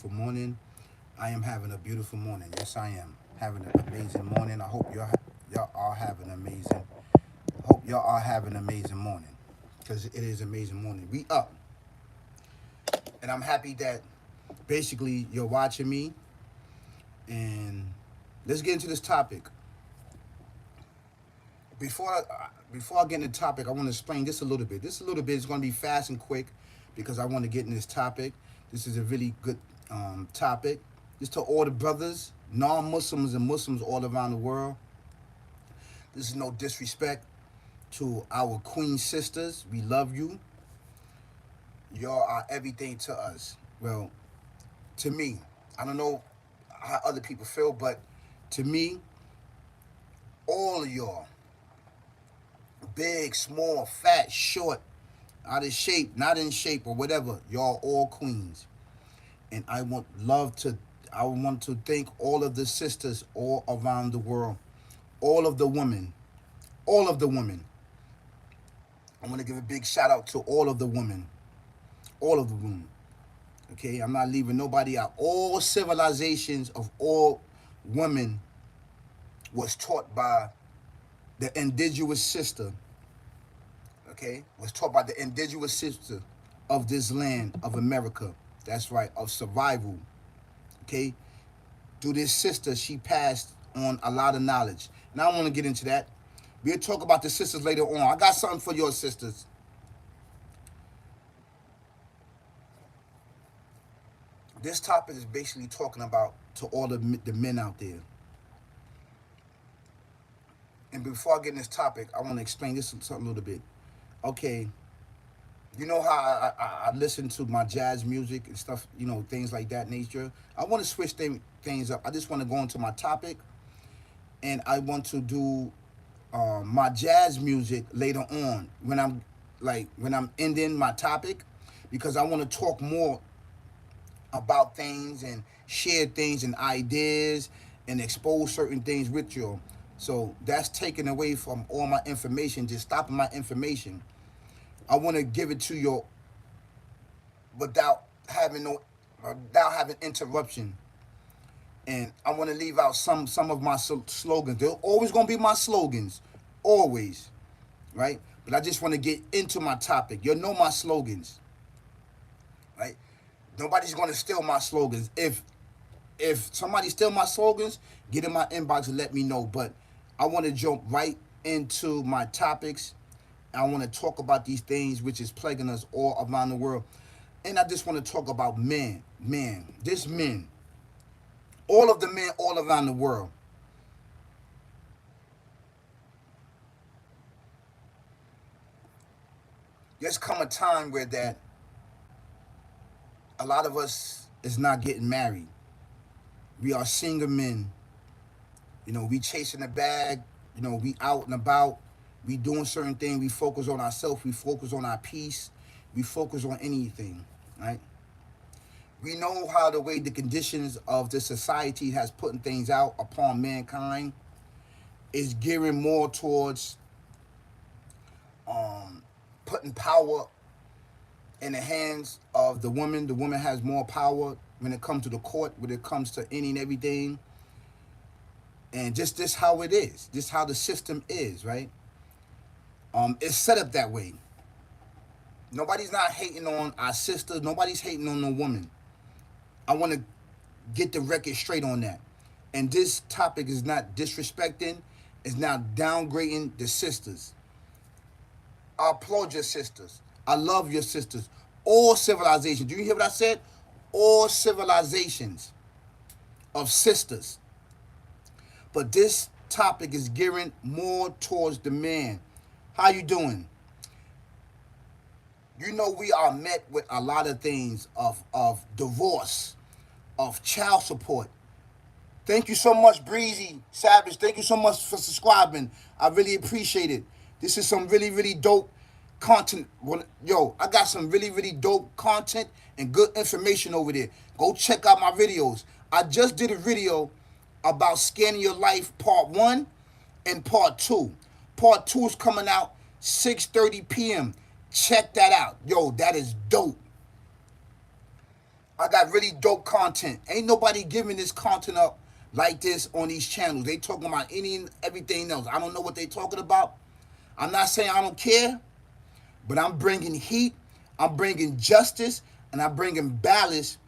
beautiful morning. I am having a beautiful morning. Yes, I am having an amazing morning. I hope y'all are having amazing. Hope y'all are having an amazing morning, because it is amazing morning. We up, and I'm happy that basically you're watching me. And let's get into this topic. Before I get into the topic, I want to explain this a little bit. This a little bit is going to be fast and quick because I want to get in this topic. This is a really good topic. Just to all the brothers, non-Muslims and Muslims all around the world. This is no disrespect to our queen sisters. We love you. Y'all are everything to us. Well, to me, I don't know how other people feel, but to me, all of y'all, big, small, fat, short, out of shape, not in shape, or whatever, y'all all queens. And I want to thank all of the sisters all around the world, all of the women, all of the women. I want to give a big shout out to all of the women, all of the women. Okay, I'm not leaving nobody out. All civilizations of all women was taught by the indigenous sister. Okay, was taught by the indigenous sister of this land of America. That's right, of survival. Okay, through this sister, she passed on a lot of knowledge. And I don't want to get into that. We'll talk about the sisters later on. I got something for your sisters. This topic is basically talking about to all the men out there. And before I get in this topic, I want to explain this something a little bit. Okay, you know how I listen to my jazz music and stuff, things like that nature. I want to switch things up. I just want to go into my topic, and I want to do my jazz music later on when I'm ending my topic, because I want to talk more about things and share things and ideas and expose certain things with you. So that's taken away from all my information, just stopping my information. I want to give it to you without having no without having interruption. And I want to leave out some of my slogans. They're always going to be my slogans, always, right? But I just want to get into my topic. You know my slogans, right? Nobody's going to steal my slogans. If somebody steal my slogans, get in my inbox and let me know. But I want to jump right into my topics. I want to talk about these things which is plaguing us all around the world. And I just want to talk about men, all of the men all around the world. There's come a time where that a lot of us is not getting married. We are single men. We chasing a bag. We out and about. We doing certain things. We focus on ourselves. We focus on our peace. We focus on anything, right? We know how the way the conditions of the society has putting things out upon mankind is gearing more towards putting power in the hands of the woman. The woman has more power when it comes to the court, when it comes to any and everything. And just this how it is. This how the system is, right? It's set up that way. Nobody's not hating on our sisters. Nobody's hating on no woman. I want to get the record straight on that. And this topic is not disrespecting. It's not downgrading the sisters. I applaud your sisters. I love your sisters. All civilizations. Do you hear what I said? All civilizations of sisters. But this topic is gearing more towards the man. How you doing? We are met with a lot of things of divorce, of child support. Thank you so much, Breezy Savage. Thank you so much for subscribing. I really appreciate it. This is some really, really dope content. Yo, I got some really, really dope content and good information over there. Go check out my videos. I just did a video about scanning your life part 1 and part 2. Part 2 is coming out 6:30 p.m. Check that out. Yo, that is dope. I got really dope content. Ain't nobody giving this content up like this on these channels. They talking about any and everything else. I don't know what they talking about. I'm not saying I don't care, but I'm bringing heat, I'm bringing justice, and I'm bringing balance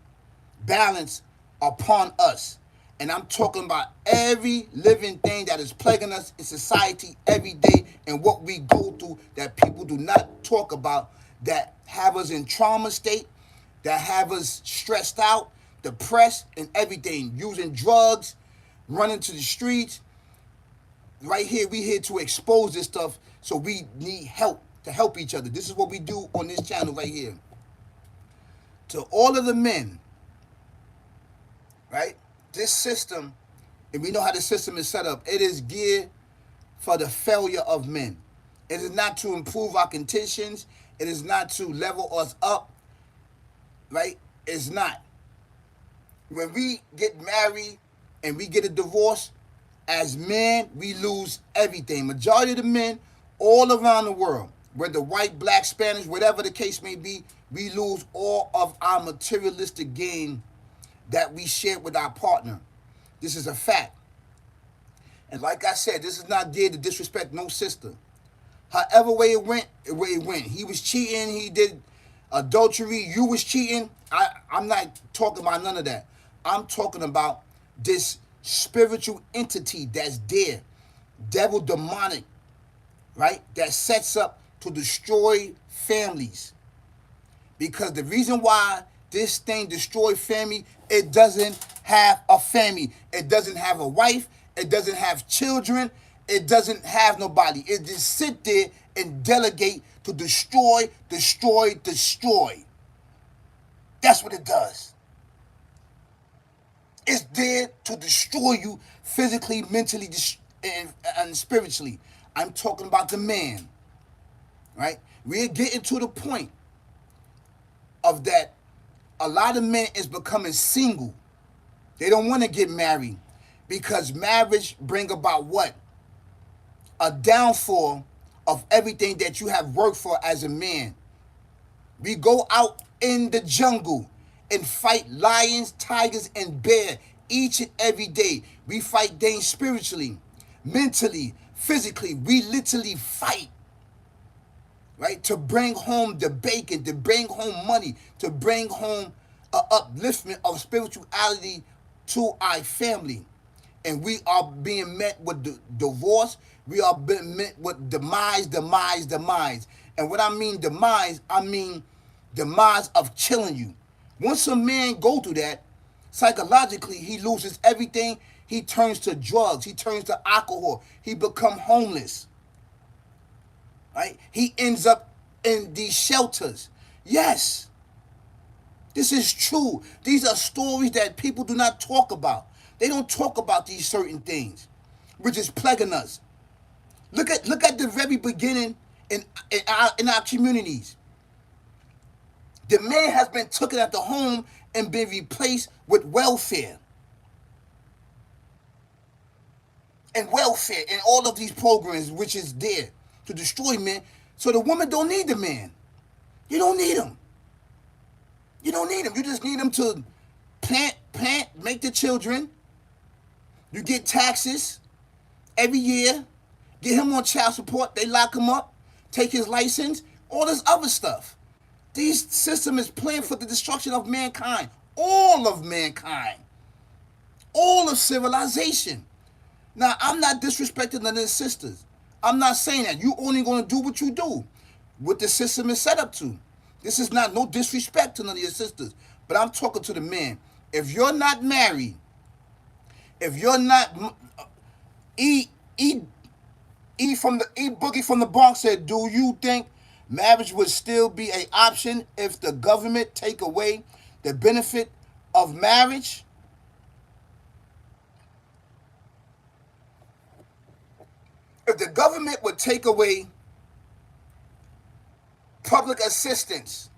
upon us. And I'm talking about every living thing that is plaguing us in society every day and what we go through that people do not talk about, that have us in trauma state, that have us stressed out, depressed, and everything, using drugs, running to the streets. Right here, we here to expose this stuff, so we need help to help each other. This is what we do on this channel right here. To all of the men, right? This system, and we know how the system is set up, it is geared for the failure of men. It is not to improve our conditions. It is not to level us up, right? It's not. When we get married and we get a divorce, as men, we lose everything. Majority of the men all around the world, whether white, black, Spanish, whatever the case may be, we lose all of our materialistic gain that we share with our partner. This is a fact. And like I said, this is not there to disrespect no sister. However way it went, He was cheating, he did adultery, you was cheating. I'm not talking about none of that. I'm talking about this spiritual entity that's there, devil demonic, right? That sets up to destroy families. Because the reason why this thing destroy family, it doesn't have a family. It doesn't have a wife. It doesn't have children. It doesn't have nobody. It just sit there and delegate to destroy. That's what it does. It's there to destroy you physically, mentally, and spiritually. I'm talking about the man, right? We're getting to the point of that a lot of men is becoming single. They don't want to get married because marriage bring about what? A downfall of everything that you have worked for as a man. We go out in the jungle and fight lions, tigers, and bear each and every day. We fight things spiritually, mentally, physically. We literally fight, right? To bring home the bacon, to bring home money, to bring home an upliftment of spirituality to our family. And we are being met with divorce. We are being met with demise. And when I mean demise, I mean demise of killing you. Once a man go through that, psychologically, he loses everything. He turns to drugs. He turns to alcohol. He become homeless. Right? He ends up in these shelters. Yes, this is true. These are stories that people do not talk about. They don't talk about these certain things, which is plaguing us. Look at the very beginning in our communities. The man has been taken at the home and been replaced with welfare. And all of these programs, which is there to destroy men. So the woman don't need the man. You don't need him. You don't need him. You just need him to plant, make the children. You get taxes every year. Get him on child support. They lock him up. Take his license. All this other stuff. This system is planned for the destruction of mankind. All of mankind. All of civilization. Now, I'm not disrespecting none of the sisters. I'm not saying that. You only going to do what you do. What the system is set up to. This is not no disrespect to none of your sisters. But I'm talking to the men. If you're not married, if you're not... E Boogie from the Bronx said, do you think marriage would still be an option if the government take away the benefit of marriage? If the government would take away public assistance,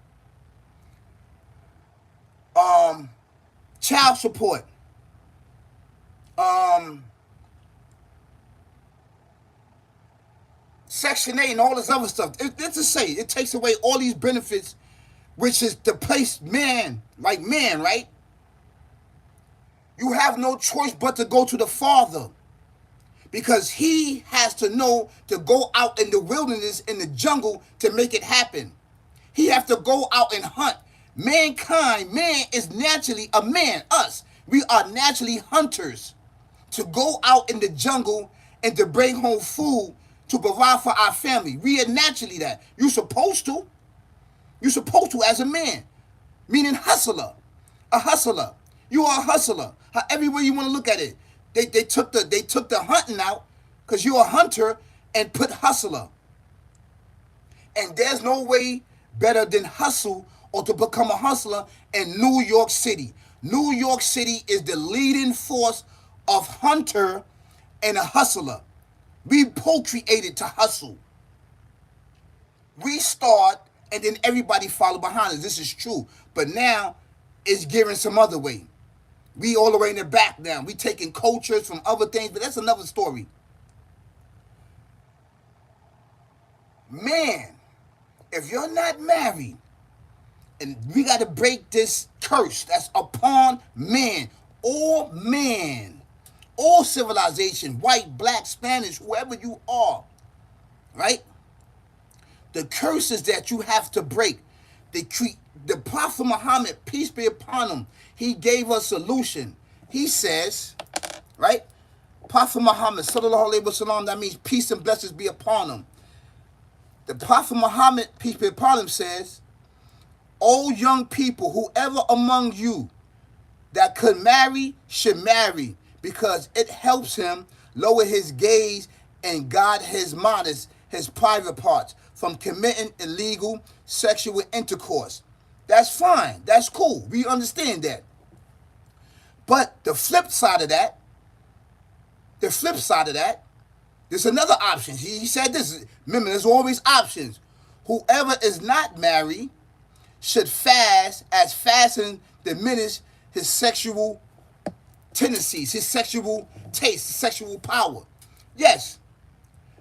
child support, Section 8 and all this other stuff. Let's just say it takes away all these benefits which is the place man, like man, right? You have no choice but to go to the Father because he has to know to go out in the wilderness, in the jungle to make it happen. He have to go out and hunt. Mankind, man is naturally a man, us. We are naturally hunters to go out in the jungle and to bring home food to provide for our family. We are naturally that. You're supposed to. You're supposed to as a man. Meaning hustler. A hustler. You are a hustler. Every way you want to look at it. They took the hunting out because you're a hunter and put hustler. And there's no way better than hustle or to become a hustler in New York City. New York City is the leading force of hunter and a hustler. We procreated to hustle. We start and then everybody follow behind us. This is true. But now it's gearing some other way. We all the way in the back now. We taking cultures from other things, but that's another story. Man, if you're not married, and we got to break this curse that's upon man, all civilization, white, black, Spanish, whoever you are, right? The curses that you have to break. The Prophet Muhammad, peace be upon him, he gave a solution. He says, right? Prophet Muhammad, sallallahu alaihi wasallam, that means peace and blessings be upon him. The Prophet Muhammad, peace be upon him, says, "O young people, whoever among you that could marry should marry, because it helps him lower his gaze and guard his modest, his private parts, from committing illegal sexual intercourse." That's fine. That's cool. We understand that. But the flip side of that, there's another option. He said this. Remember, there's always options. Whoever is not married should fast, as fasting diminish his sexual tendencies, his sexual taste, his sexual power. Yes,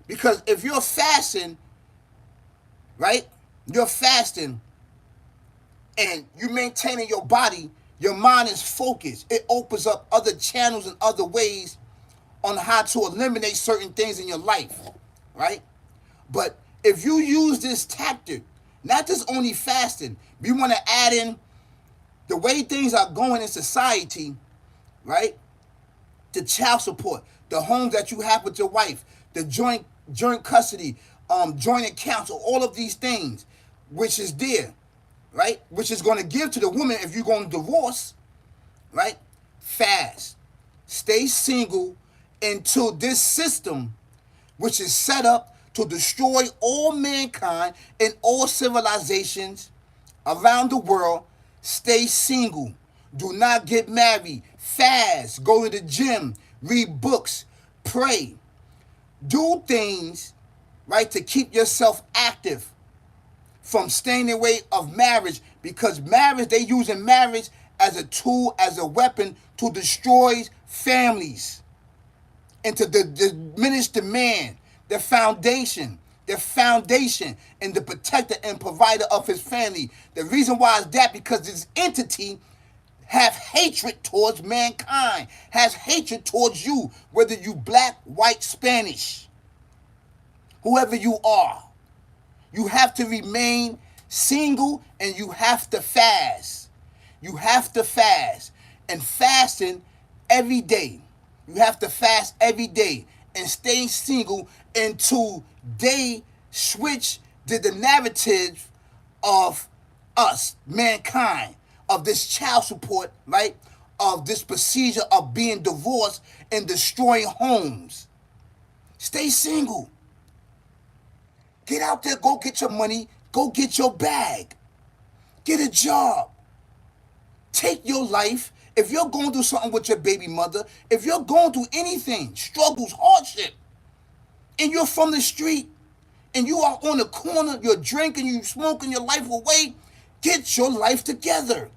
because if you're fasting, right? You're fasting and you maintaining your body, your mind is focused. It opens up other channels and other ways on how to eliminate certain things in your life, right? But if you use this tactic, not just only fasting, we want to add in the way things are going in society, right? The child support, the homes that you have with your wife, the joint custody, joint accounts, all of these things, which is there, right? Which is going to give to the woman if you're going to divorce, right? Fast, stay single until this system, which is set up to destroy all mankind and all civilizations around the world, stay single. Do not get married. Fast. Go to the gym. Read books. Pray. Do things, right, to keep yourself active from staying away of marriage, because marriage, they using marriage as a tool, as a weapon to destroy families and to diminish the man, the foundation, and the protector and provider of his family. The reason why is that because this entity have hatred towards mankind, has hatred towards you, whether you black, white, Spanish, whoever you are. You have to remain single and you have to fast. You have to fast. And fasting every day. You have to fast every day and stay single until they switch the narrative of us, mankind, of this child support, right? Of this procedure of being divorced and destroying homes. Stay single. Get out there, go get your money, go get your bag. Get a job. Take your life. If you're going through something with your baby mother, if you're going through anything, struggles, hardship, and you're from the street, and you are on the corner, you're drinking, you smoking your life away, get your life together.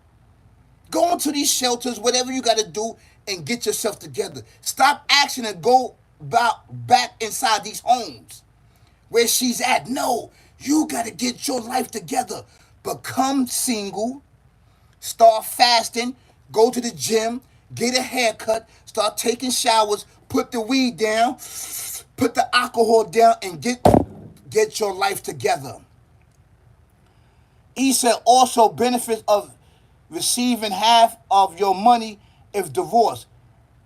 Go into these shelters, whatever you got to do, and get yourself together. Stop acting and go back inside these homes where she's at. No, you got to get your life together. become single, start fasting, go to the gym, get a haircut, start taking showers, put the weed down, put the alcohol down, and get your life together. He said also benefits of receiving half of your money if divorced.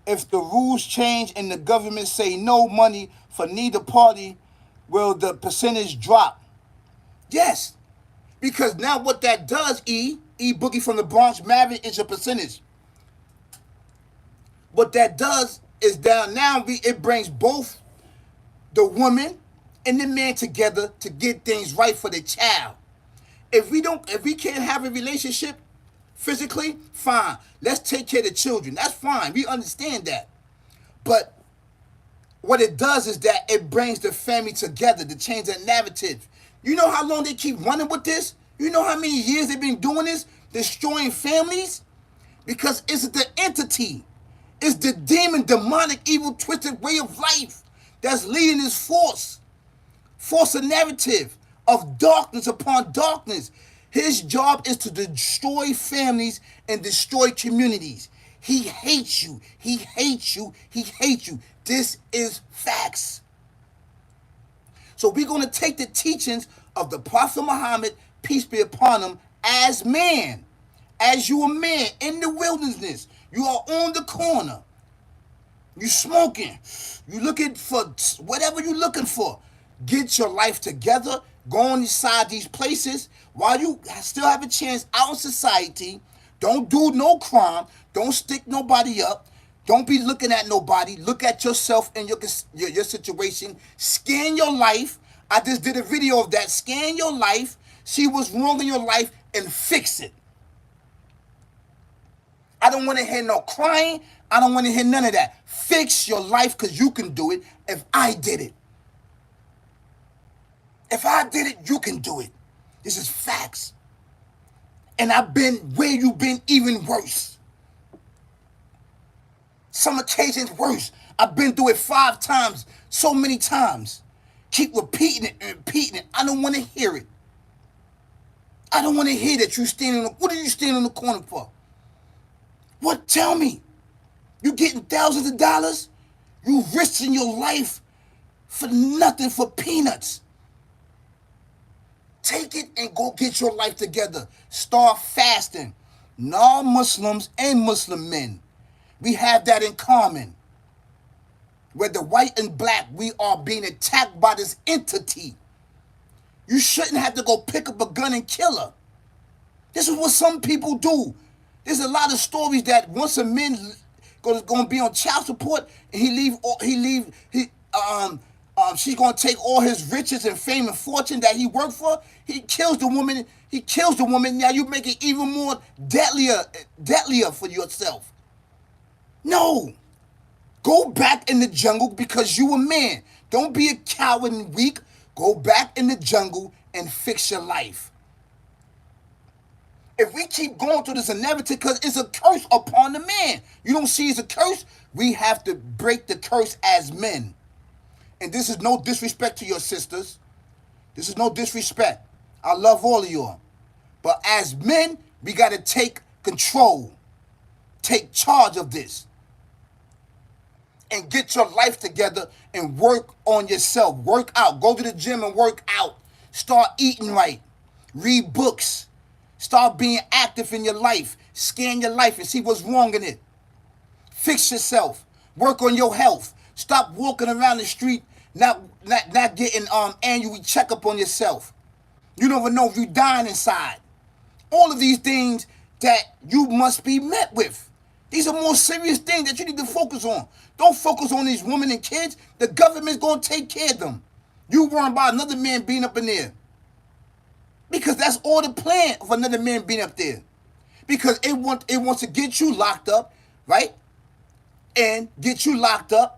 If the rules change and the government say no money for neither party, will the percentage drop? Yes. Because now what that does, E Boogie from the Bronx, marriage is a percentage. What that does is that now it brings both the woman and the man together to get things right for the child. If we can't have a relationship physically, fine. Let's take care of the children. That's fine. We understand that. But what it does is that it brings the family together to change that narrative. You know how long they keep running with this? You know how many years they've been doing this? Destroying families? Because it's the entity. It's the demon, demonic, evil, twisted way of life that's leading this force. Force a narrative of darkness upon darkness. His job is to destroy families and destroy communities. He hates you. He hates you. He hates you. This is facts. So we're going to take the teachings of the Prophet Muhammad, peace be upon him, as man. As you a man in the wilderness. You are on the corner. You smoking. You looking for whatever you looking for. Get your life together. Go on inside these places while you still have a chance out in society. Don't do no crime. Don't stick nobody up. Don't be looking at nobody. Look at yourself and your situation. Scan your life. I just did a video of that. Scan your life. See what's wrong in your life and fix it. I don't want to hear no crying. I don't want to hear none of that. Fix your life because you can do it if I did it. If I did it, you can do it. This is facts. And I've been where you've been even worse. Some occasions worse. I've been through it 5 times, so many times. Keep repeating it and repeating it. I don't want to hear it. I don't want to hear that you standing. What are you standing in the corner for? What? Tell me. You getting thousands of dollars? You risking your life for nothing, for peanuts. Take it and go get your life together. Start fasting. Non-Muslims and Muslim men, we have that in common. Whether white and black, we are being attacked by this entity. You shouldn't have to go pick up a gun and kill her. This is what some people do. There's a lot of stories that once a man going to be on child support and she's going to take all his riches and fame and fortune that he worked for. He kills the woman. Now you make it even more deadlier for yourself. No. Go back in the jungle because you a man. Don't be a coward and weak. Go back in the jungle and fix your life. If we keep going through this narrative, because it's a curse upon the man. You don't see it's a curse? We have to break the curse as men. And this is no disrespect to your sisters. This is no disrespect. I love all of y'all. But as men, we got to take control. Take charge of this. And get your life together and work on yourself. Work out. Go to the gym and work out. Start eating right. Read books. Start being active in your life. Scan your life and see what's wrong in it. Fix yourself. Work on your health. Stop walking around the street not getting annual checkup on yourself. You don't even know if you're dying inside. All of these things that you must be met with. These are more serious things that you need to focus on. Don't focus on these women and kids. The government's going to take care of them. You worrying about another man being up in there. Because that's all the plan of another man being up there. Because it wants to get you locked up, right? And get you locked up.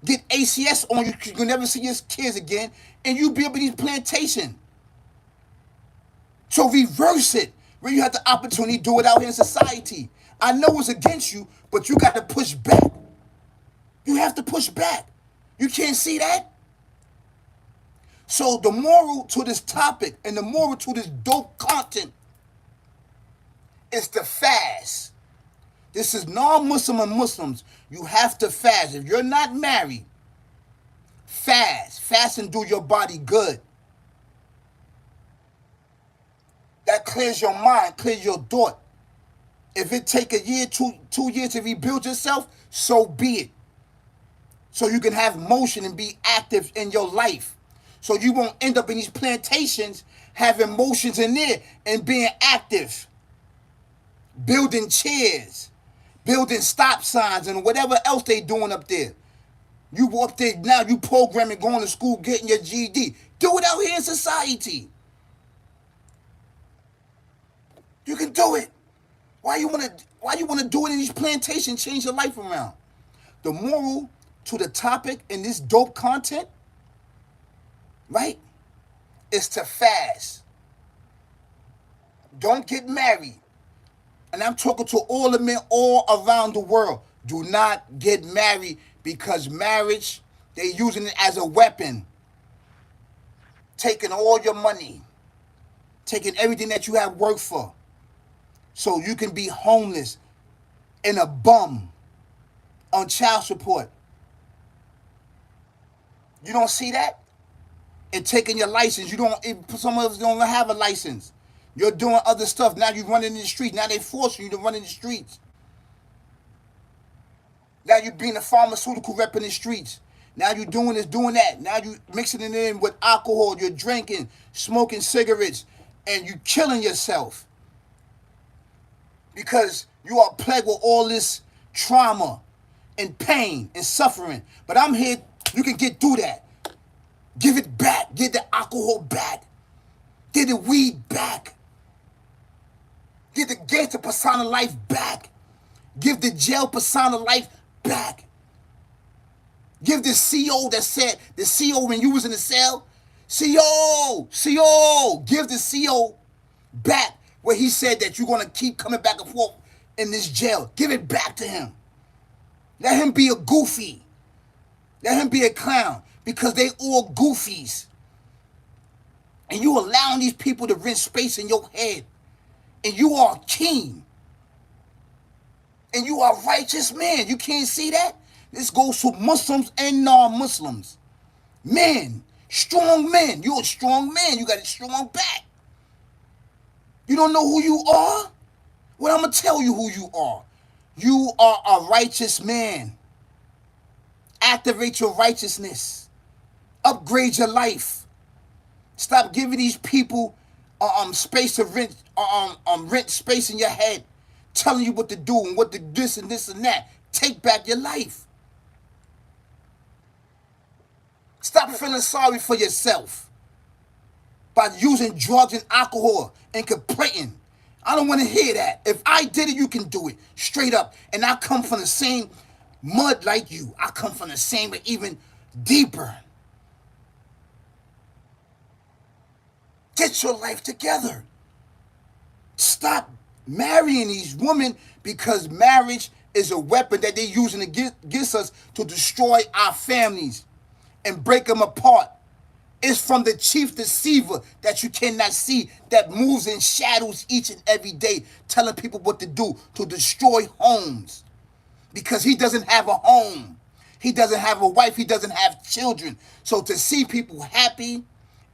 Get ACS on you. You'll never see your kids again. And you be up in these plantations. So reverse it. Where you have the opportunity to do it out here in society. I know it's against you, but you got to push back. You have to push back. You can't see that? So the moral to this topic and the moral to this dope content is to fast. This is non-Muslim and Muslims. You have to fast. If you're not married, fast. Fast and do your body good. That clears your mind, clears your thought. If it take a year, two years to rebuild yourself, so be it. So you can have motion and be active in your life. So you won't end up in these plantations having motions in there and being active. Building chairs, building stop signs, and whatever else they doing up there. You up there now, you programming, going to school, getting your GED. Do it out here in society. You can do it. Why you wanna do it in these plantations? Change your life around. The moral to the topic in this dope content, right, is to fast. Don't get married. And I'm talking to all the men all around the world. Do not get married, because marriage, they're using it as a weapon. Taking all your money. Taking everything that you have worked for. So you can be homeless and a bum on child support. You don't see that? And taking your license. Some of us don't have a license. You're doing other stuff. Now you're running in the streets. Now they forcing you to run in the streets. Now you're being a pharmaceutical rep in the streets. Now you're doing this, doing that. Now you're mixing it in with alcohol. You're drinking, smoking cigarettes, and you're killing yourself. Because you are plagued with all this trauma and pain and suffering. But I'm here. You can get through that. Give it back. Get the alcohol back. Get the weed back. Get the gangster persona life back. Give the jail persona life back. Give the CO that said, the CO when you was in the cell, CO, give the CO back where he said that you're going to keep coming back and forth in this jail. Give it back to him. Let him be a goofy. Let him be a clown, because they all goofies. And you allowing these people to rent space in your head. And you are a king. And you are a righteous man. You can't see that? This goes to Muslims and non-Muslims. Men, strong men. You're a strong man. You got a strong back. You don't know who you are? Well, I'm going to tell you who you are. You are a righteous man. Activate your righteousness. Upgrade your life. Stop giving these people space to rent rent space in your head, telling you what to do and what to this and this and that. Take back your life. Stop feeling sorry for yourself by using drugs and alcohol and complaining. I don't want to hear that. If I did it, you can do it. Straight up. And I come from the same mud like you. I come from the same, but even deeper. Get your life together. Stop marrying these women, because marriage is a weapon that they're using against us to destroy our families and break them apart. It's from the chief deceiver that you cannot see, that moves in shadows each and every day, telling people what to do to destroy homes, because he doesn't have a home. He doesn't have a wife. He doesn't have children. So to see people happy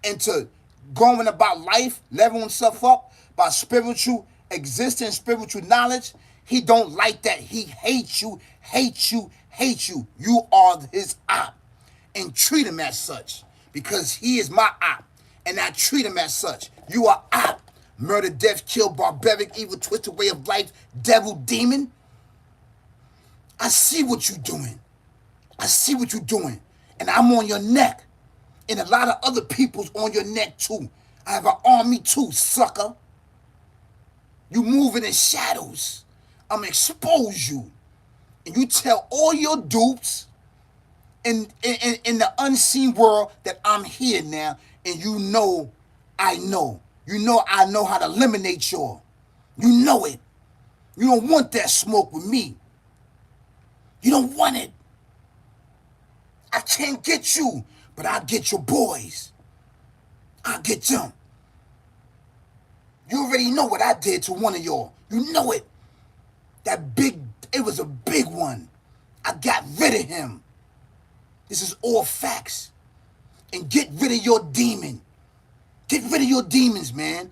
and to going about life, leveling himself up by spiritual existence, spiritual knowledge, he don't like that. He hates you, hates you, hates you. You are his op, and treat him as such, because he is my op, and I treat him as such. You are op. Murder, death, kill, barbaric, evil, twisted way of life, devil, demon. I see what you're doing. I see what you're doing. And I'm on your neck. And a lot of other people's on your neck too. I have an army too, sucker. You moving in shadows. I'm expose you. And you tell all your dupes in the unseen world that I'm here now. And you know I know. You know I know how to eliminate y'all. You know it. You don't want that smoke with me. You don't want it. I can't get you, but I'll get your boys. I get jumped. You already know what I did to one of y'all. You know it. It was a big one. I got rid of him. This is all facts. And get rid of your demon. Get rid of your demons, man.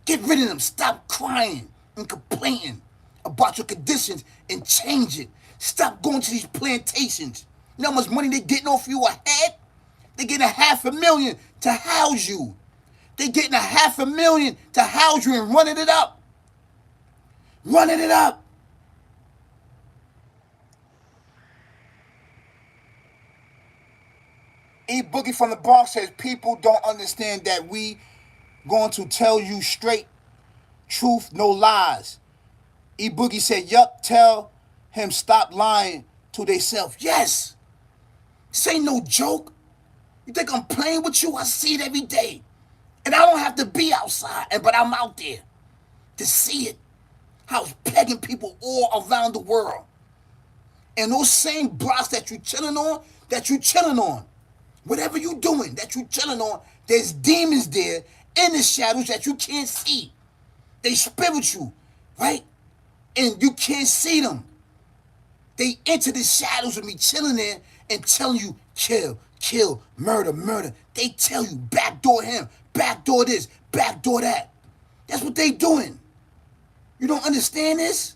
Get rid of them. Stop crying and complaining about your conditions and change it. Stop going to these plantations. You know how much money they getting off you a head? They getting $500,000 to house you. They getting $500,000 to house you and running it up. Running it up. E Boogie from the Bronx says people don't understand that we going to tell you straight truth, no lies. E Boogie said, yup, tell him stop lying to theyself. Yes. This ain't no joke. You think I'm playing with you? I see it every day. And I don't have to be outside, but I'm out there to see it. How it's pegging people all around the world. And those same blocks that you chilling on, whatever you doing that you chilling on, there's demons there in the shadows that you can't see. They spiritual, right? And you can't see them. They enter the shadows and be chilling there and telling you, kill, murder. They tell you, backdoor him, backdoor this, backdoor that. That's what they doing. You don't understand this?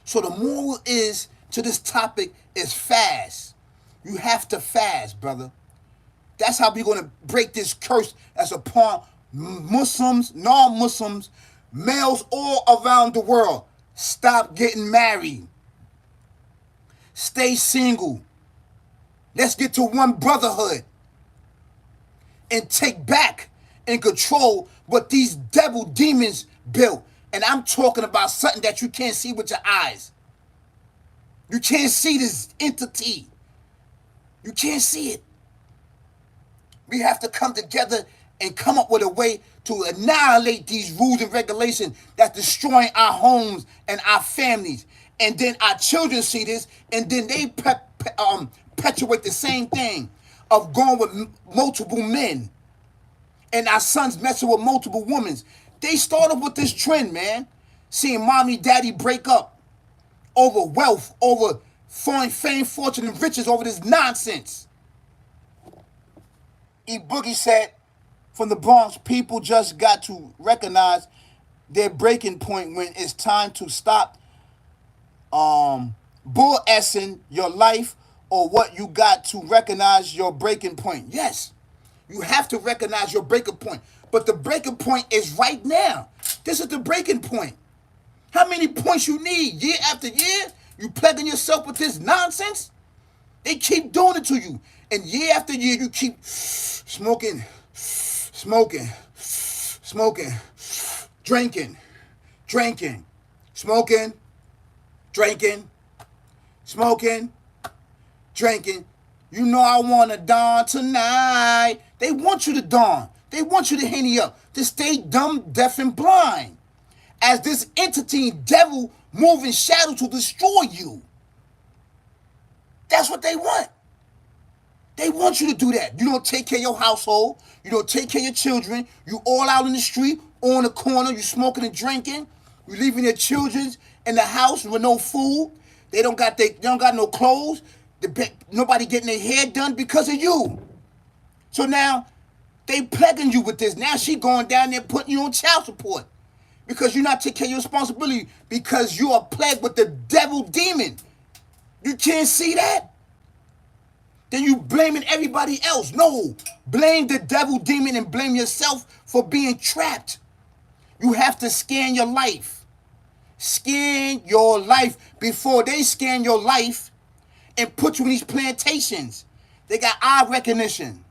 So the moral is to this topic is fast. You have to fast, brother. That's how we're going to break this curse that's upon Muslims, non-Muslims, males all around the world. Stop getting married. Stay single. Let's get to one brotherhood and take back and control what these devil demons built. And I'm talking about something that you can't see with your eyes. You can't see this entity. You can't see it. We have to come together and come up with a way to annihilate these rules and regulations that's destroying our homes and our families. And then our children see this, and then they perpetuate the same thing of going with multiple men. And our sons messing with multiple women. They started with this trend, man. Seeing mommy, daddy break up over wealth, over fame, fortune, and riches, over this nonsense. E Boogie said, from the Bronx, people just got to recognize their breaking point when it's time to stop bull-essing your life, or what you got to recognize your breaking point. Yes, you have to recognize your breaking point. But the breaking point is right now. This is the breaking point. How many points you need? Year after year, you plaguing yourself with this nonsense? They keep doing it to you. And year after year, you keep smoking, drinking, smoking, drinking. You know I want to dawn tonight. They want you to dawn. They want you to henny up, to stay dumb, deaf, and blind. As this entity, devil, moving shadow to destroy you. That's what they want. They want you to do that. You don't take care of your household. You don't take care of your children. You all out in the street, on the corner. You smoking and drinking. You leaving your children in the house with no food. They don't got no clothes. Nobody getting their hair done because of you. So now they plaguing you with this. Now she going down there putting you on child support because you're not taking care of your responsibility, because you are plagued with the devil demon. You can't see that? Then you blaming everybody else. No, blame the devil demon and blame yourself for being trapped. You have to scan your life. Scan your life before they scan your life and put you in these plantations. They got eye recognition,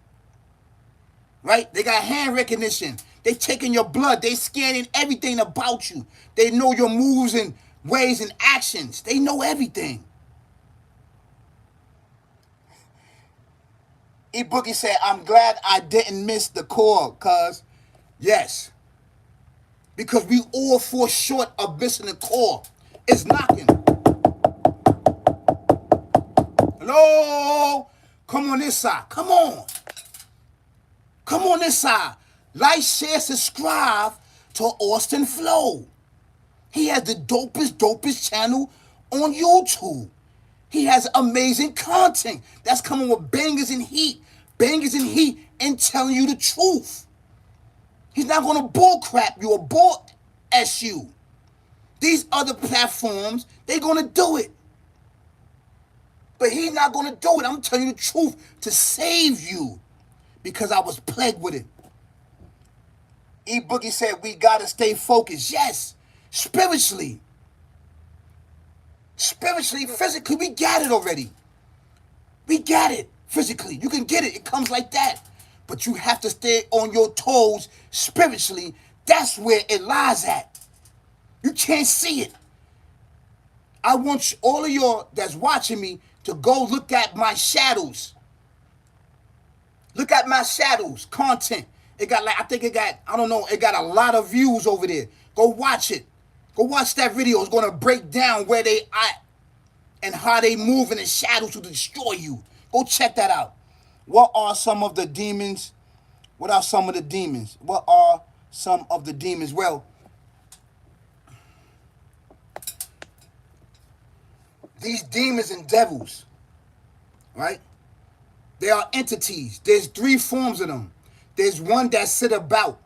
right? They got hand recognition. They taking your blood. They scanning everything about you. They know your moves and ways and actions. They know everything. E Boogie said, I'm glad I didn't miss the call, cuz. Yes. Because we all fall short of missing the call. It's knocking. Hello? Come on this side. Come on. Come on this side. Like, share, subscribe to Austin Flow. He has the dopest channel on YouTube. He has amazing content that's coming with bangers and heat, and telling you the truth. He's not gonna bull crap you or bull S you. These other platforms, they're gonna do it. But he's not gonna do it. I'm telling you the truth to save you, because I was plagued with it. E Boogie said we gotta stay focused. Yes, spiritually. Spiritually, physically, we got it already. We got it physically. You can get it. It comes like that. But you have to stay on your toes spiritually. That's where it lies at. You can't see it. I want all of y'all that's watching me to go look at my shadows. Look at my shadows content. It got like, I think it got, I don't know, it got a lot of views over there. Go watch it. Go watch that video. It's going to break down where they at and how they move in the shadows to destroy you. Go check that out. What are some of the demons? What are some of the demons? What are some of the demons? Well, these demons and devils, right? They are entities. There's 3 forms of them. There's one that sit about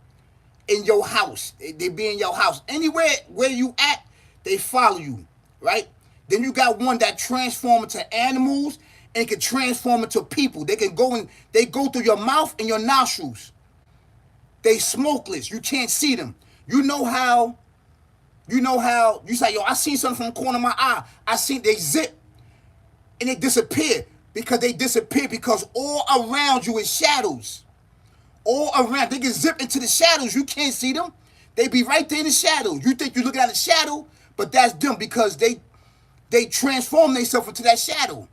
in your house. They be in your house. Anywhere where you at, they follow you, right? Then you got one that transform into animals and can transform into people. They can go they go through your mouth and your nostrils. They smokeless. You can't see them. You know how you say, yo, I seen something from the corner of my eye. I seen they zip and they disappear, because all around you is shadows. All around. They can zip into the shadows. You can't see them. They be right there in the shadows. You think you're looking at a shadow, but that's them, because they transform themselves into that shadow.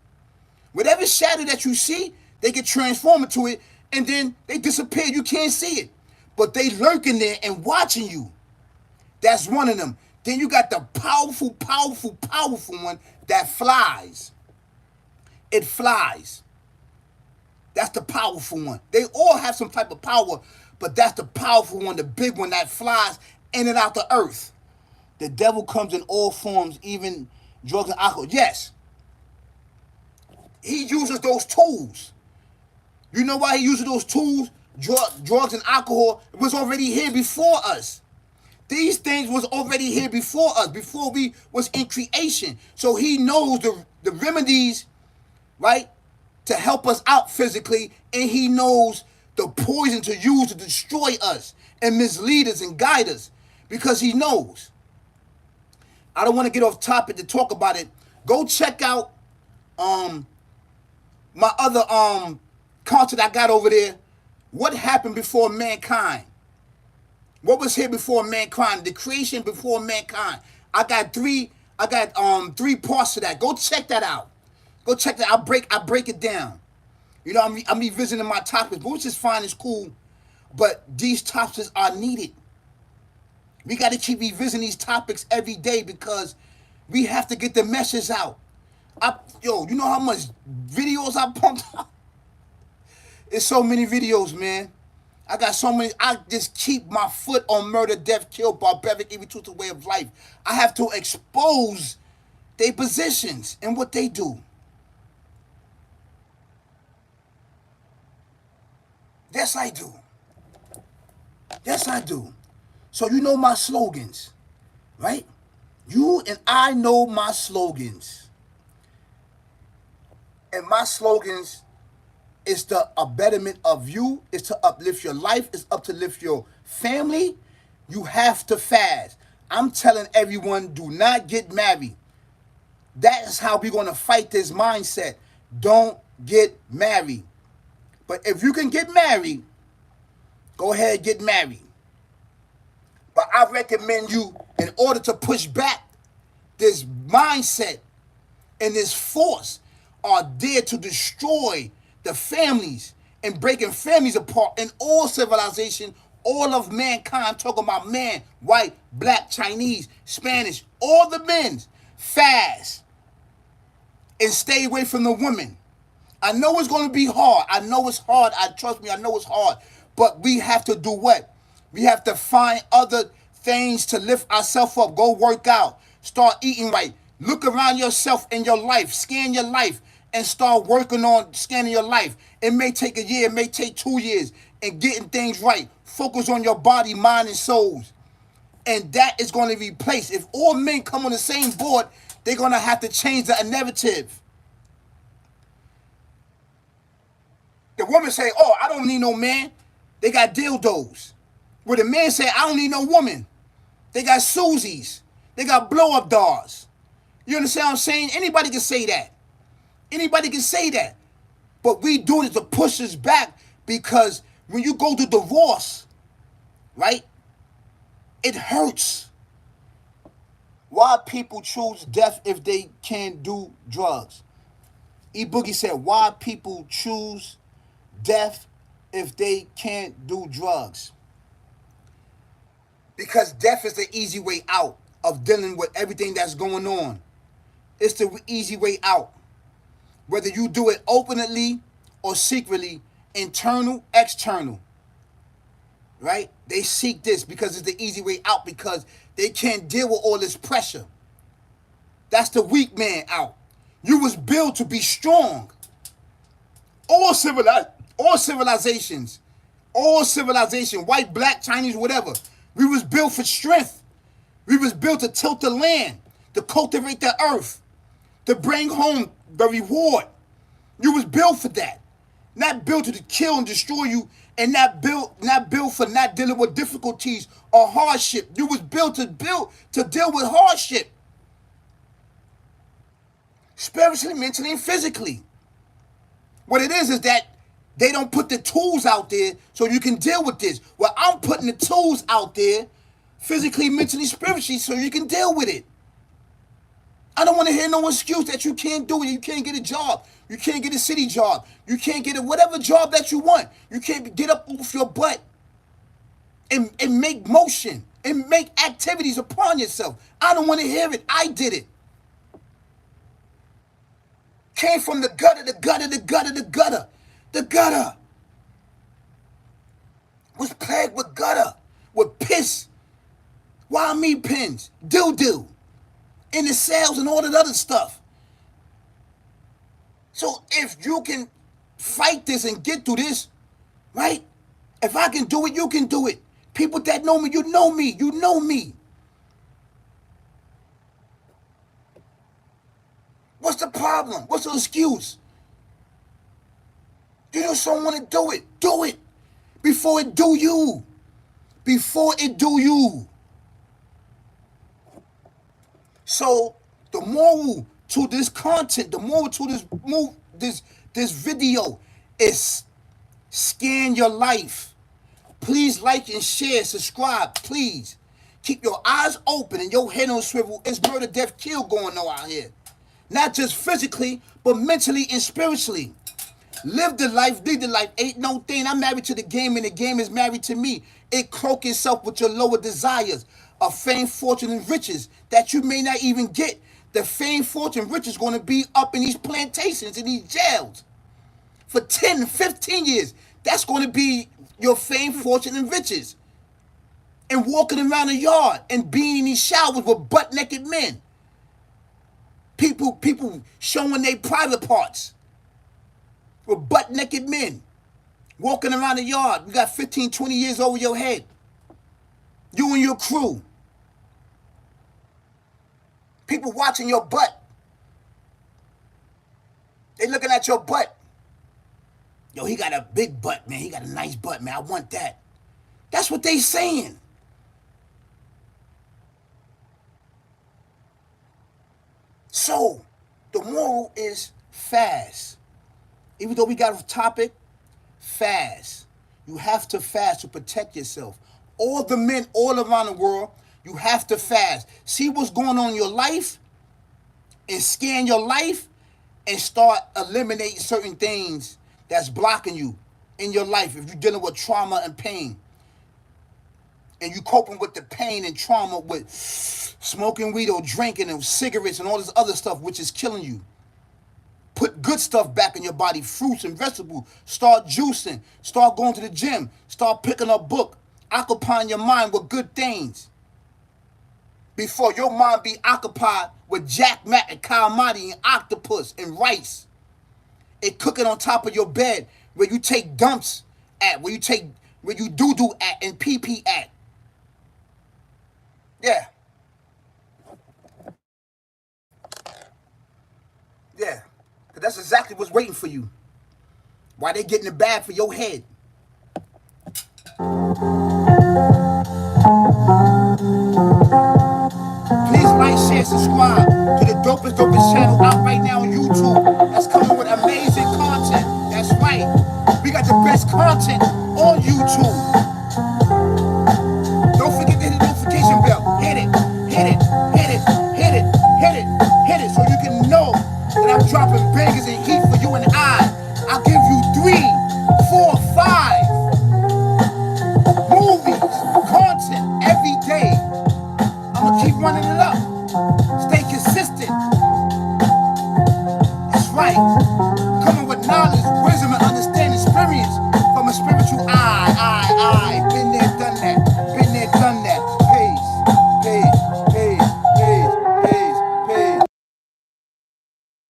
Whatever shadow that you see, they can transform into it, and then they disappear. You can't see it. But they lurking there and watching you. That's one of them. Then you got the powerful one that flies. It flies. That's the powerful one. They all have some type of power, but that's the powerful one, the big one that flies in and out the earth. The devil comes in all forms, even drugs and alcohol. Yes. He uses those tools. You know why he uses those tools? Drugs and alcohol was already here before us. These things was already here before us, before we was in creation. So he knows the remedies, right, to help us out physically, and he knows the poison to use to destroy us and mislead us and guide us, because he knows. I don't want to get off topic to talk about it. Go check out my other content I got over there. What happened before mankind? What was here before mankind? The creation before mankind. I got three parts to that. Go check that out. Go check that. I break it down. You know, I'm revisiting my topics, which is fine, it's cool. But these topics are needed. We got to keep revisiting these topics every day, because we have to get the message out. You know how much videos I pumped out? It's so many videos, man. I got so many. I just keep my foot on murder, death, kill, barbaric, evil, truth, way of life. I have to expose their positions and what they do. Yes, I do. Yes, I do. So you know my slogans, right? You and I know my slogans. And my slogans is the betterment of you. It's to uplift your life. It's up to lift your family. You have to fast. I'm telling everyone, do not get married. That is how we're going to fight this mindset. Don't get married. But if you can get married, go ahead and get married. But I recommend you, in order to push back this mindset and this force, are there to destroy the families and breaking families apart in all civilization, all of mankind. Talking about man, white, black, Chinese, Spanish, all the men. Fast and stay away from the women. I know it's going to be hard. I know it's hard. Trust me, I know it's hard. But we have to do what? We have to find other things to lift ourselves up. Go work out. Start eating right. Look around yourself in your life. Scan your life and start working on scanning your life. It may take a year. It may take 2 years and getting things right. Focus on your body, mind, and souls. And that is going to replace. If all men come on the same board, they're going to have to change the narrative. The woman say, oh, I don't need no man. They got dildos. Where the man say, I don't need no woman. They got Susies. They got blow-up dolls. You understand what I'm saying? Anybody can say that. Anybody can say that. But we do it to push us back, because when you go to divorce, right, it hurts. Why people choose death if they can't do drugs? E Boogie said, why people choose death if they can't do drugs? Because death is the easy way out of dealing with everything that's going on. It's the easy way out. Whether you do it openly or secretly, internal, external, right? They seek this because it's the easy way out, because they can't deal with all this pressure. That's the weak man out. You was built to be strong. All civilizations, white, black, Chinese, whatever, we was built for strength. We was built to tilt the land, to cultivate the earth, to bring home the reward. You was built for that. Not built to kill and destroy you, and not built for not dealing with difficulties or hardship. You was built to deal with hardship. Spiritually, mentally, and physically. What it is that they don't put the tools out there so you can deal with this. Well, I'm putting the tools out there, physically, mentally, spiritually, so you can deal with it. I don't want to hear no excuse that you can't do it. You can't get a job. You can't get a city job. You can't get whatever job that you want. You can't get up off your butt and make motion and make activities upon yourself. I don't want to hear it. I did it. Came from the gutter. The gutter was plagued with gutter, with piss, wild meat pens, doo-doo, in the cells and all that other stuff. So if you can fight this and get through this, right? If I can do it, you can do it. People that know me, you know me. You know me. What's the problem? What's the excuse? You just don't want to do it. Do it before it do you. Before it do you. So the moral to this content, the moral to this video is scan your life. Please like and share, subscribe, please. Keep your eyes open and your head on swivel. It's murder, death, kill going on out here. Not just physically, but mentally and spiritually. Live the life, lead the life. Ain't no thing. I'm married to the game and the game is married to me. It cloak itself with your lower desires of fame, fortune, and riches that you may not even get. The fame, fortune, riches going to be up in these plantations, in these jails for 10, 15 years. That's going to be your fame, fortune, and riches. And walking around the yard and being in these showers with butt-naked men. People showing their private parts with butt-naked men. Walking around the yard. You got 15, 20 years over your head. You and your crew. People watching your butt. They looking at your butt. Yo, he got a big butt, man. He got a nice butt, man. I want that. That's what they saying. So, the moral is fast. Even though we got a topic, fast. You have to fast to protect yourself. All the men all around the world, you have to fast. See what's going on in your life and scan your life and start eliminating certain things that's blocking you in your life. If you're dealing with trauma and pain and you coping with the pain and trauma with smoking weed or drinking and cigarettes and all this other stuff which is killing you, put good stuff back in your body, fruits and vegetables. Start juicing. Start going to the gym. Start picking up book. Occupying your mind with good things. Before your mind be occupied with Jack Matt and Calamari and octopus and rice. It cooking on top of your bed where you take dumps at, where you doo-doo at and pee-pee at. Yeah. Yeah. Because that's exactly what's waiting for you. Why they getting it bad for your head. Please like, share, subscribe to the Dopest channel out right now on YouTube. That's coming with amazing content. That's right. We got the best content on YouTube. Don't forget to hit the notification bell. Hit it, hit it, hit it, hit it, hit it, hit it, so you can know that I'm dropping bangers and heat for you and I. I'll give you 3, 4, 5 movies, content every day. I'm gonna keep running it up. Stay consistent. That's right. Coming with knowledge, wisdom, and